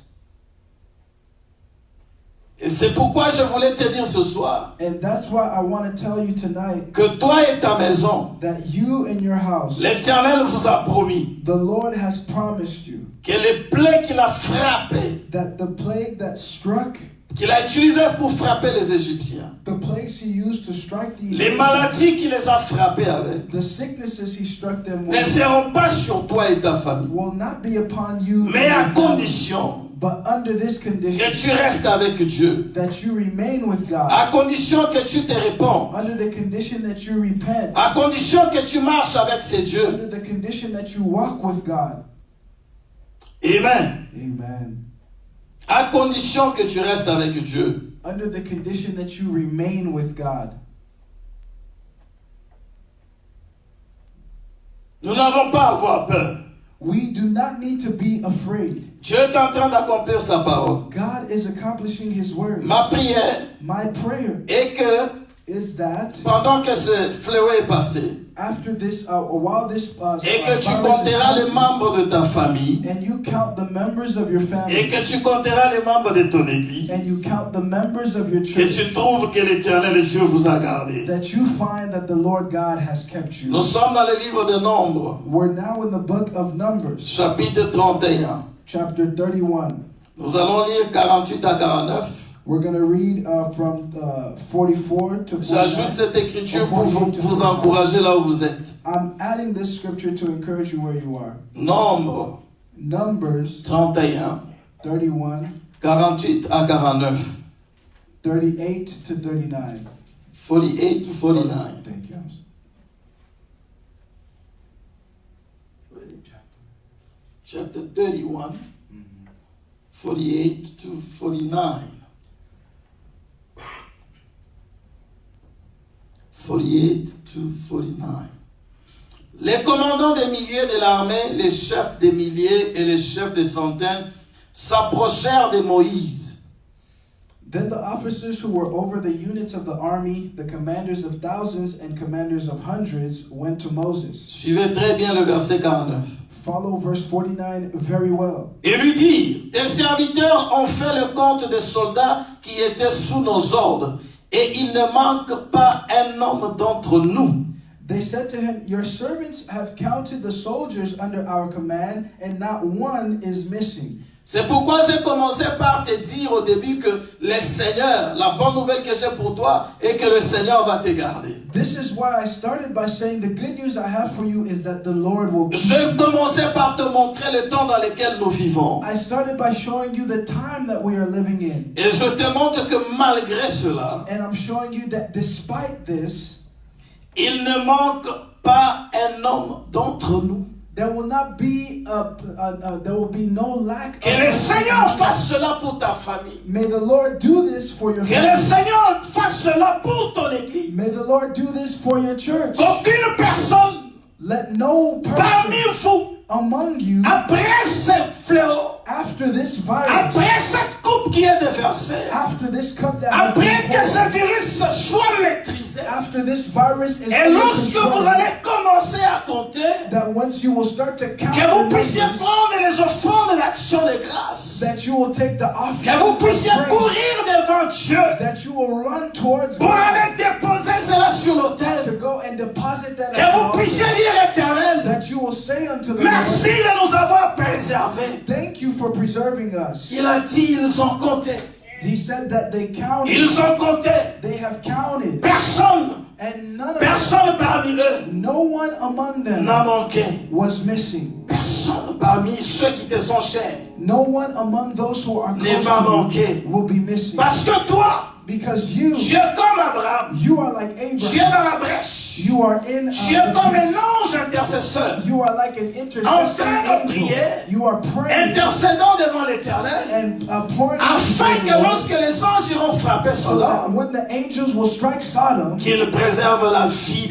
Et c'est pourquoi je voulais te dire ce soir And that's why I want to tell you tonight que toi et ta maison, that you and your house, l'Éternel vous a promis the Lord has promised you que les plaies qu'il a frappées, that the plague that struck, qu'il a utilisées pour frapper les Égyptiens, the plagues he used to strike the les Egyptians, maladies qu'il les a frappés avec, the sicknesses he struck them ne with, seront pas sur toi et ta famille, will not be upon you, mais and à your family, condition but under this condition, que tu restes avec Dieu, that you remain with God, à condition que tu te réponds, under the condition that you repent, à condition que tu marches avec ces dieux. under the condition that you walk with God. Amen. Amen. À condition que tu restes avec Dieu. Under the condition that you remain with God. Nous n'avons pas à avoir peur. We do not need to be afraid. Dieu est en train d'accomplir sa parole. God is accomplishing his word. Ma prière My prayer est que is that pendant que ce fléau est passé, after this, while this et que tu virus is compteras les passing, membres de ta famille, and you count the members of your et family, que tu compteras les membres de ton and you église, count the members of your et church, tu trouves que l'Éternel Dieu vous a gardé. that you find that the Lord God has kept you. Nous sommes dans le livre de Nombres, We're now in the book of Numbers, chapitre 31. chapter 31. Nous allons lire 48 à 49. We're going to read from 44 to J'ajoute 49. cette écriture pour vous encourager là où vous êtes. I'm adding this scripture to encourage you where you are. Nombre Numbers 31, 31, 48 à 49. 38 to 39. 48 to 49. Thank you. Chapter 31, 48 to 49. 48 to 49. Les commandants des milliers de l'armée, les chefs des milliers et les chefs des centaines s'approchèrent de Moïse. Then the officers who were over the units of the army, the commanders of thousands and commanders of hundreds, went to Moses. Suivez très bien le verset 49. Follow verse 49 very well. Et lui dirent, tes serviteurs ont fait le compte des soldats qui étaient sous nos ordres, et il ne manque pas un homme d'entre nous. They said to him, your servants have counted the soldiers under our command, and not one is missing. C'est pourquoi j'ai commencé par te dire au début que le Seigneur, la bonne nouvelle que j'ai pour toi, est que le Seigneur va te garder. This is why I started by saying the good news I have for you is that the Lord will. Je commençais par te montrer le temps dans lequel nous vivons. I started by showing you the time that we are living in. Et je te montre que malgré cela, And I'm showing you that despite this, il ne manque pas un homme d'entre nous. there will not be there will be no lack. Que le Seigneur fasse cela pour ta famille. May the Lord do this for your Que le family. Seigneur fasse cela pour ton église. May the Lord do this for your church. Qu'aucune personne Let no parmi person vous, among you, après ce fléau, after this virus, après cette coupe qui est déversée, after this cup that has après been que ce poured, virus soit maîtrisé, after this virus is et under lorsque vous control, allez commencer à compter, that once you will start to count que the vous puissiez numbers, prendre les offrandes d'action de grâce, that you will take the que vous offerings puissiez of praise, courir devant Dieu that you will run towards pour God, aller déposer cela sur to l'autel, go and deposit that que at the vous altar, puissiez dire éternel, that you will say unto the merci Lord, de nous avoir préservés. thank you for preserving us. Il a dit, ils ont compté. He said that they counted, Ils ont compté. they have counted, Personne, and none of them, personne parmi eux no one among them n'a manqué. was missing. Personne parmi ceux qui te sont chers No one among those who are ne close va to manquer. you will be missing. Parce que toi, Because you tu es comme Abraham. you are like Tu es Abraham. dans la brèche. You are in Tu es comme un ange intercesseur. you are like an En intercessor train de angel. prier, You are praying intercédant devant l'Éternel, and pouring out afin to the que Lord, lorsque les anges iront frapper so that Sodome, when the angels will strike Sodom, qu'il préserve la vie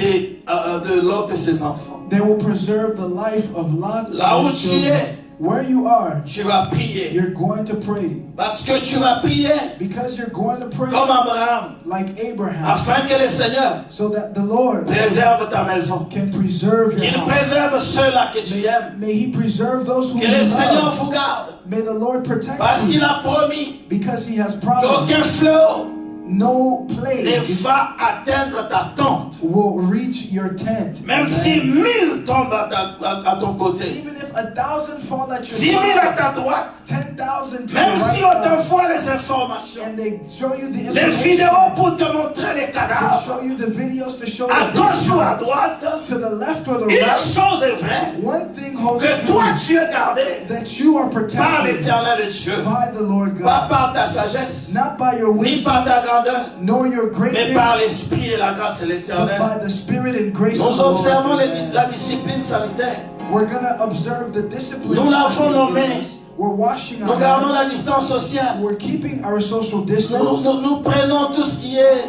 de Lot et ses enfants. they will preserve the life of Lot. Là and où his tu children. es, Where you are, tu vas prier. you're going to pray. Parce que tu vas prier Because you're going to pray comme Abraham, like Abraham, afin que le Seigneur so that the Lord préserve ta maison. can preserve your Qu'il house. préserve ceux-là que tu aimes. May He preserve those who Que you le Seigneur love. vous garde. May the Lord protect Parce you. qu'il a promis Because He has promised qu'aucun fléau no ne plague va atteindre ta tente. will reach your tent. Même si 1000 tombent à ton côté. Even if 1,000 fall at 10 your 000 à side, ta droite. 10,000 to Même your si right on side, t'envoie les informations. and they show you the Les information, vidéos pour te montrer les they cadavres. show you the videos to show À the gauche ou à droite. to the left or the Une right. chose est vraie. One thing holds Que toi true, tu es gardé that you are par protected l'Éternel Dieu. by the Lord Pas God, par ta sagesse. not by your Ni wisdom par ta grandeur. nor your Mais greatness, par l'Esprit et la grâce de but l'Éternel. by the Spirit and grace of Nous the observons Lord. la discipline sanitaire. We're gonna observe the discipline. Nous lavons nos mains. We're washing Nous our gardons hands. la distance sociale. We're keeping our social Nous, distance. nous prenons tout ce qui est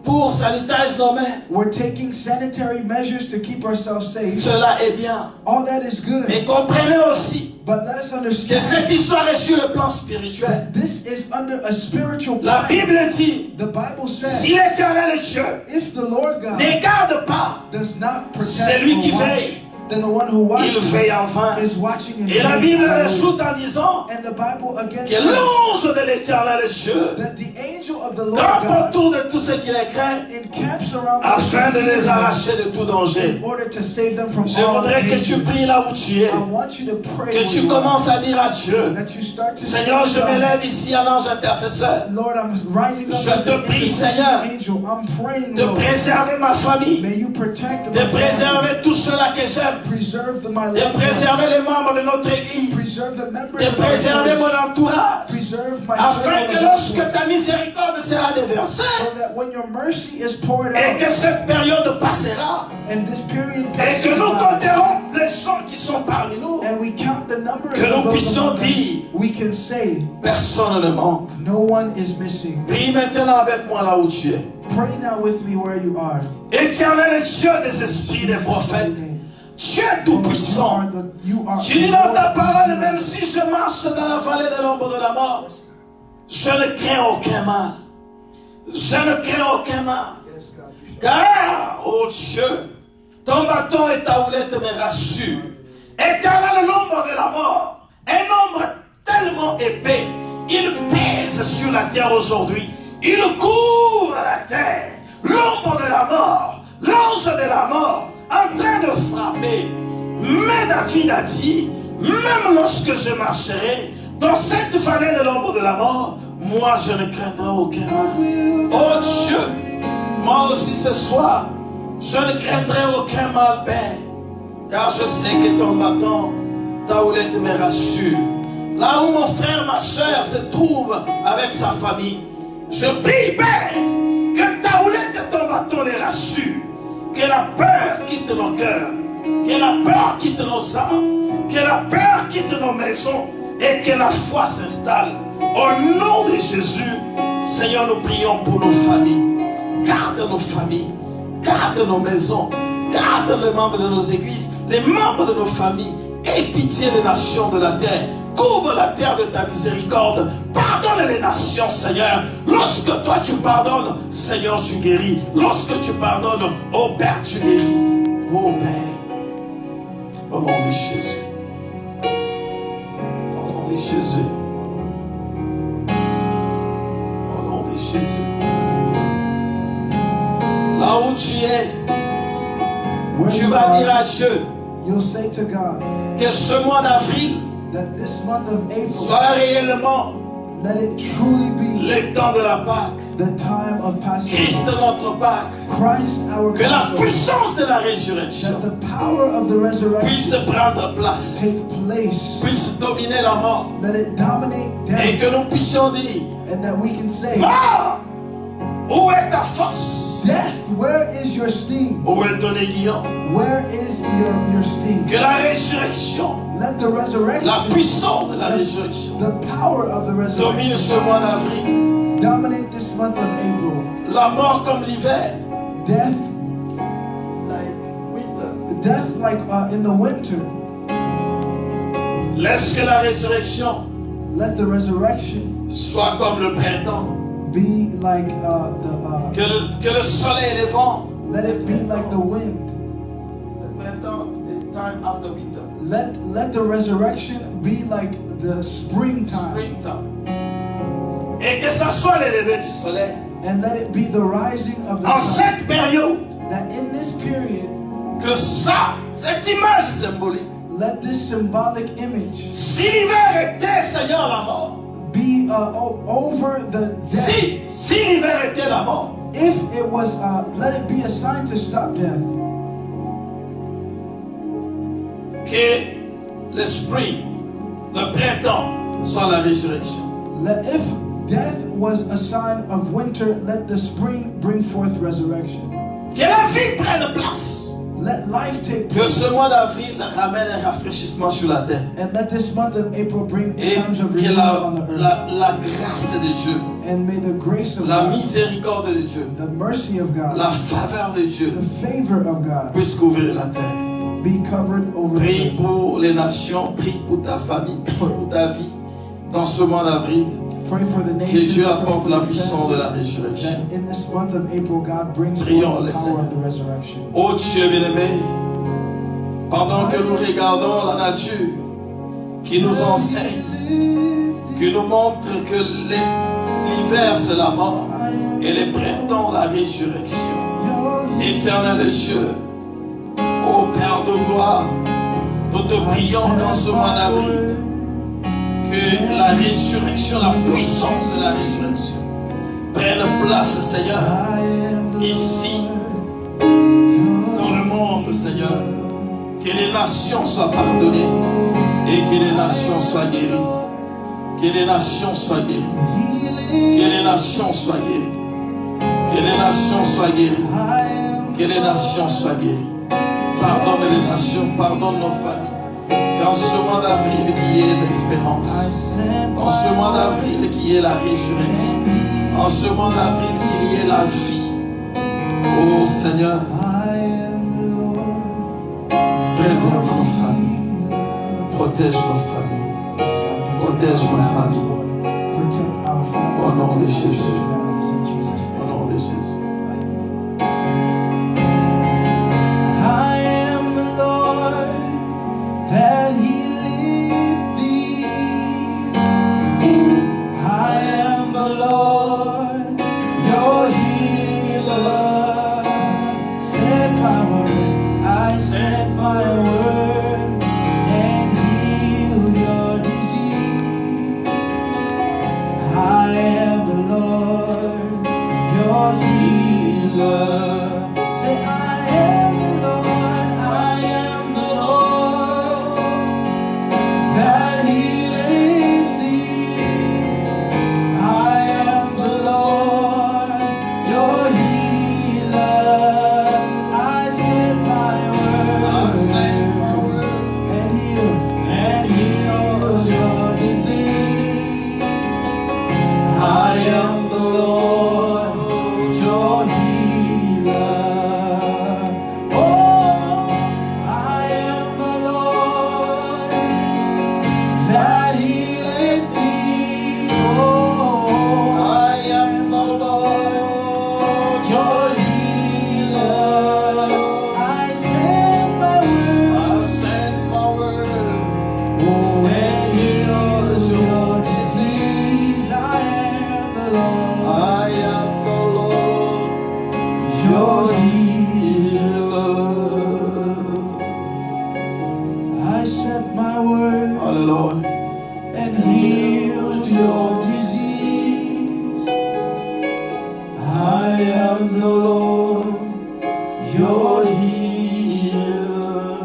pour sanitiser nos mains. We're taking sanitary measures to keep ourselves safe. Cela est bien. All that is good. Mais comprenez aussi But let us que understand cette histoire est sur le plan spirituel. that this is under a spiritual La plan. Bible dit, The Bible si says, l'Éternel est Dieu, if the Lord God ne garde pas, does not c'est protect lui qui or watch, veille. then the one who Il watches veille en vain. is watching in Et la vain. Bible ajoute en disant And the Bible again que says l'ange de l'Éternel est Dieu that the angel of the Lord campe God autour de tous ceux qui les craignent encamps around afin de les them arracher de tout danger. in order to save them from Je all voudrais que tu danger. pries là où tu es, I want you to pray que where tu you are, commences à dire à Dieu, that you start to Seigneur, je say, m'élève ici en ange intercesseur, Lord, I'm rising up Je as te an prie, intercessory Seigneur, angel. I'm praying, de Lord. préserver ma famille, May you protect de my family. préserver tous ceux-là que j'aime, Preserve my de loved ones. préserver les membres de notre église, Preserve the members de of my préserver church. mon entourage, Preserve my afin que circle of lorsque influence, ta miséricorde sera déversée so that when your mercy is poured et out que cette période passera and this period et que passes nous by, compterons les gens qui sont parmi nous, and we count the numbers que nous of those puissions among us, dire, we can say personne ne manque. no one is missing. Prie maintenant avec moi là où tu es. Pray now with me where you are. Éternel Dieu des esprits des prophètes, tu es tout-puissant. Tu dis dans ta parole, même si je marche dans la vallée de l'ombre de la mort, je ne crains aucun mal. Je ne crains aucun mal. Car, oh Dieu, ton bâton et ta houlette me rassurent. Éternel, l'ombre de la mort, un nombre tellement épais, il pèse sur la terre aujourd'hui. Il couvre la terre. L'ombre de la mort, l'ange de la mort, en train de frapper. Mais David a dit, Même lorsque je marcherai dans cette vallée de l'ombre de la mort, moi je ne craindrai aucun mal. Oh Dieu, moi aussi ce soir, je ne craindrai aucun mal, Père, car je sais que ton bâton, ta houlette me rassure. Là où mon frère, ma soeur se trouve avec sa famille, je prie, Père, que ta houlette et ton bâton les rassurent, que la peur quitte nos cœurs, que la peur quitte nos âmes, que la peur quitte nos maisons et que la foi s'installe. Au nom de Jésus, Seigneur, nous prions pour nos familles. Garde nos familles, garde nos maisons, garde les membres de nos églises, les membres de nos familles. Aie pitié des nations de la terre. Couvre la terre de ta miséricorde. Pardonne les nations, Seigneur. Lorsque toi tu pardonnes, Seigneur, tu guéris. Lorsque tu pardonnes, oh Père, tu guéris. Oh Père, au nom de Jésus. Au nom de Jésus. Au nom de Jésus. Là où tu es, tu vas dire à Dieu, you'll say to God, que ce mois d'avril that this month of April, soit réellement let it truly be le temps de la Pâque. the time of Christ Passover. notre Pâque. Christ our Que la Passover. puissance de la résurrection That the power of the resurrection puisse prendre place, take place. puisse dominer la mort. Let it dominate Et death. que nous puissions dire, And that we can say, mort, où est ta force? death, where is your sting? Où est ton aiguillon? Where is your sting? Que la résurrection, Let the resurrection, la puissance de la résurrection the power of the domine resurrection ce mois d'avril. dominate this month of April. La mort comme l'hiver. Death, Like winter. death like in the winter. Laisse que la résurrection Let the resurrection soit comme le printemps. be like Que le soleil et les vents. let it be like the wind. Le printemps, the time after winter. Let the resurrection be like the springtime. Springtime. Et que ça soit le lever du soleil. And let it be the rising of the En sun. cette période, That in this period, que ça, cette image symbolique, let this symbolic image si l'hiver était, Seigneur, la mort. be over the death. Si l'hiver était la mort. If it was, let it be a sign to stop death. Que le spring, le printemps, soit la résurrection. If death was a sign of winter, let the spring bring forth resurrection. Que la vie prenne place. Let life take Que place. ce mois d'avril ramène un rafraîchissement sur la terre. And let this month of April bring Et times of que renewal on the earth. la grâce de Dieu, And may the grace of la God, miséricorde de Dieu, the mercy of God, la faveur de Dieu the favor of God puisse couvrir la terre. be covered over the Prie earth. pour les nations, prie pour ta famille, prie pour ta vie. Dans ce mois d'avril, Pray for the que nations. Dieu pray apporte for la the puissance de la family, résurrection. that in this month of April, God brings Prions forth le the power Seigneur. of the resurrection. Oh Dieu bien-aimé, pendant que nous regardons la nature qui nous enseigne, qui nous montre que l'hiver c'est la mort et le printemps la résurrection. Éternel Dieu, ô Père de gloire, nous te prions dans ce mois d'avril que la résurrection, la puissance de la résurrection prenne place, Seigneur, ici, dans le monde, Seigneur. Que les nations soient pardonnées et que les nations soient guéries. Que les nations soient guéries. Que les nations soient guéries. Que les nations soient guéries. Que les nations soient guéries. Pardonne les nations, pardonne nos familles. Qu'en ce mois d'avril, qu'il y ait l'espérance. En ce mois d'avril, qu'il y ait la résurrection. En ce mois d'avril, qu'il y ait la vie. Oh Seigneur, préserve nos familles. Protège nos familles. Protège nos familles. Au nom de Jésus. Au nom de Jésus. I am the Lord that healeth thee. I am the Lord, your healer. Sent my word, I sent my word and healed I sent my word Alléluia. and healed your disease. I am the Lord, your healer.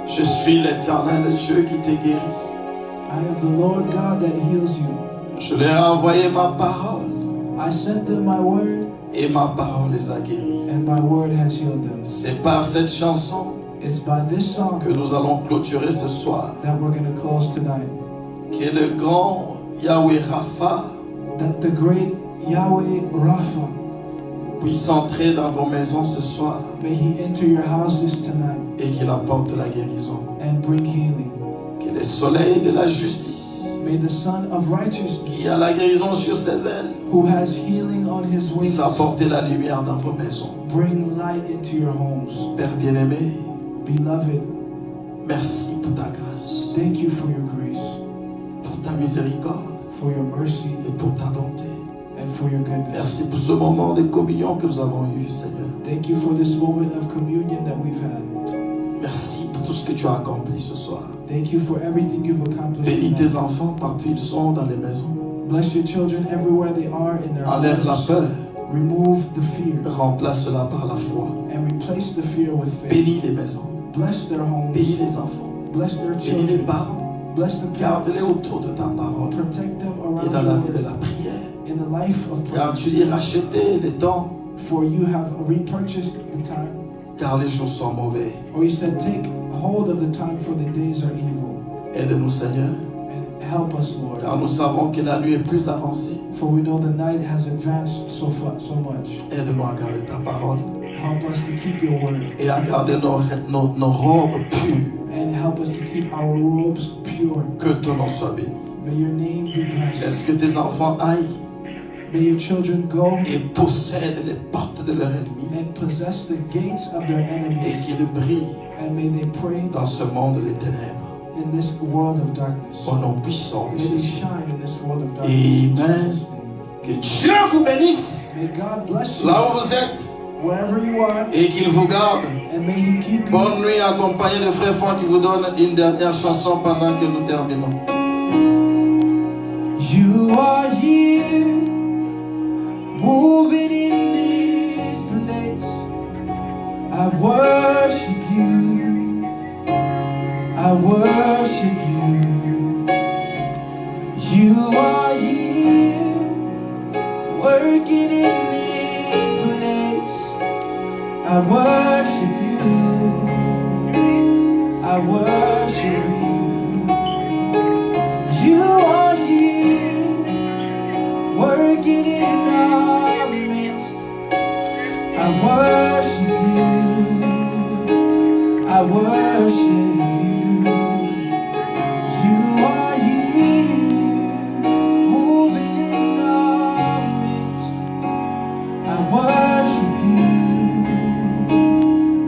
Je suis l'Éternel Dieu qui te guérit. I am the Lord God that heals you. Je leur ai envoyé ma parole I sent them my word, et ma parole les a guéris. and my word has healed them. C'est par cette chanson It's by this song que nous allons clôturer ce soir. that we're going to close tonight. Que le grand Yahweh Rapha That the great Yahweh Rapha, puisse entrer dans vos maisons ce soir may he enter your houses tonight et qu'il apporte la guérison. and bring healing. Que le soleil de la justice May the Son of Righteousness, qui a la guérison sur ses ailes who has healing on his wings, puisse apporter la lumière dans vos maisons. bring light into your homes. Père bien-aimé, Beloved, merci pour ta grâce, thank you for your grace, pour ta miséricorde for your mercy, et pour ta bonté. and for your goodness. Merci pour ce moment de communion que nous avons eu, Seigneur. Thank you for this moment of communion that we've had. Merci pour tout ce que tu as accompli ce soir. Thank you for everything you've accomplished Bénis tonight. tes enfants partout ils sont dans les maisons. Bless your children everywhere they are in their Enlève la homes. peur, Remove the fear remplace-la par la foi. and replace the fear with faith. Bénis les maisons, Bless their homes. bénis les enfants, Bless their bénis les children. parents. Bless the Garde-les parents. autour de ta parole Protect them et around dans la your vie de word. la prière. In the life of Car prayer. tu dis racheter les temps, For you have repurchased the time. car les jours sont mauvais. Or you said, take hold of the time, for the days are evil. Aide-nous, Seigneur, And help us, Lord. car nous savons que la nuit est plus avancée. For we know the night has advanced so much. Aide-nous à garder ta parole Help us to keep your word. et à garder nos robes pures. And help us to keep our robes pure. Que ton nom soit béni. May your name be blessed. Laisse que tes enfants aillent May your children go et possèdent les portes de leur ennemi and possess the gates of their et enemies. qu'ils brillent And may they pray dans ce monde des ténèbres. in this world of darkness. Au nom puissant de May they Jésus. shine in this world of darkness. In Amen. Jesus' name. Que Dieu vous bénisse May God bless you là où vous êtes wherever you are, et qu'il vous garde. and may He keep you. Bonne nuit accompagné de frère Franck qui vous donne une dernière chanson pendant que nous terminons. You are here, moving in this place. I worship you. I worship you. You are here, working in this place. I worship you. I worship you. You are here, working in our midst. I worship you. I worship you. You are here, moving in our midst. I worship you.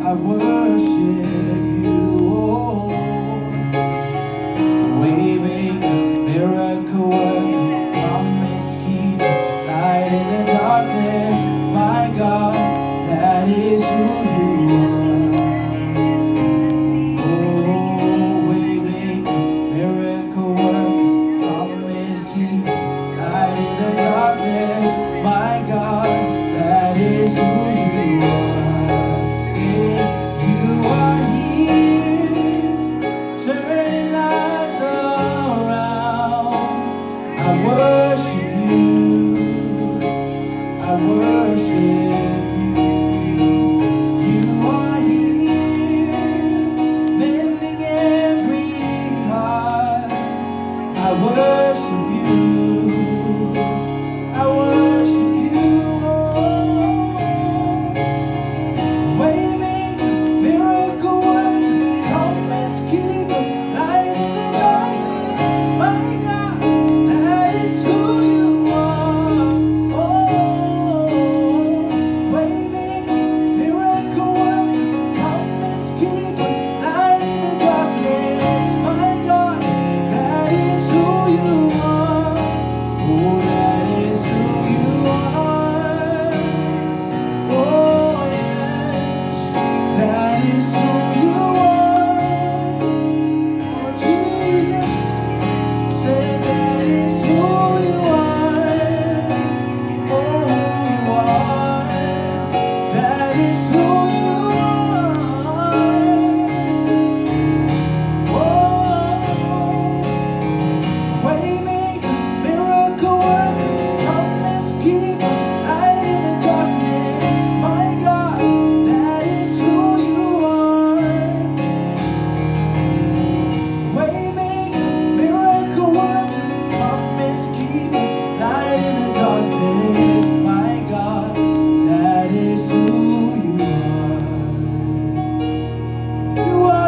I worship you. Oh. Waymaker, miracle worker, promise keeper, light in the darkness. My God, that is who you are. Oh.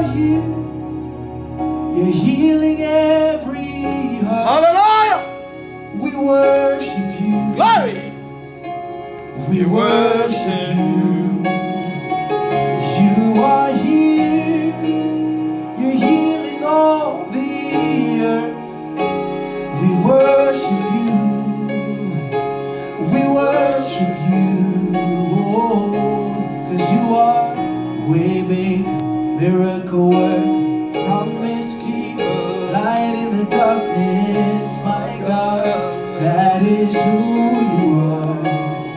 are here. You're healing every heart. Hallelujah. We worship you. Glory. We worship you. You are here. You're healing all the earth. We worship you. We worship you. Oh, 'cause you are waymaker, miracle work, promise keeper, light in the darkness, my God. That is who you are.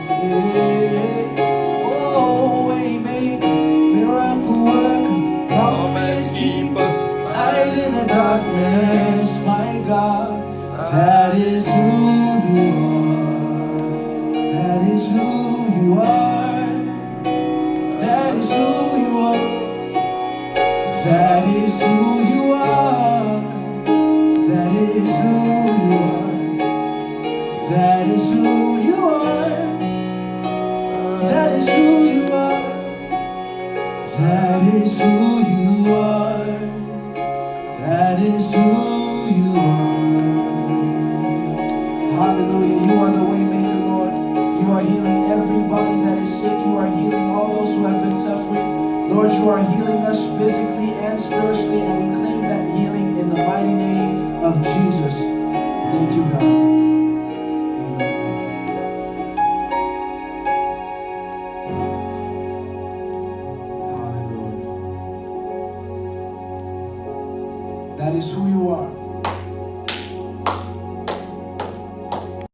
Yeah. Oh, waymaker, miracle worker, promise keeper, light in the darkness, my God. That is who you are. That is who you are. That is who you are. That is who you are. That is who you are. That is who you are. That is who you are. That is who you are. That is who you are. Hallelujah. You are the way maker, Lord. You are healing everybody that is sick. You are healing all those who have been suffering. Lord, you are healing us physically and spiritually, and we claim that healing in the mighty name of Jesus. Thank you, God. Amen. Hallelujah. That is who you are.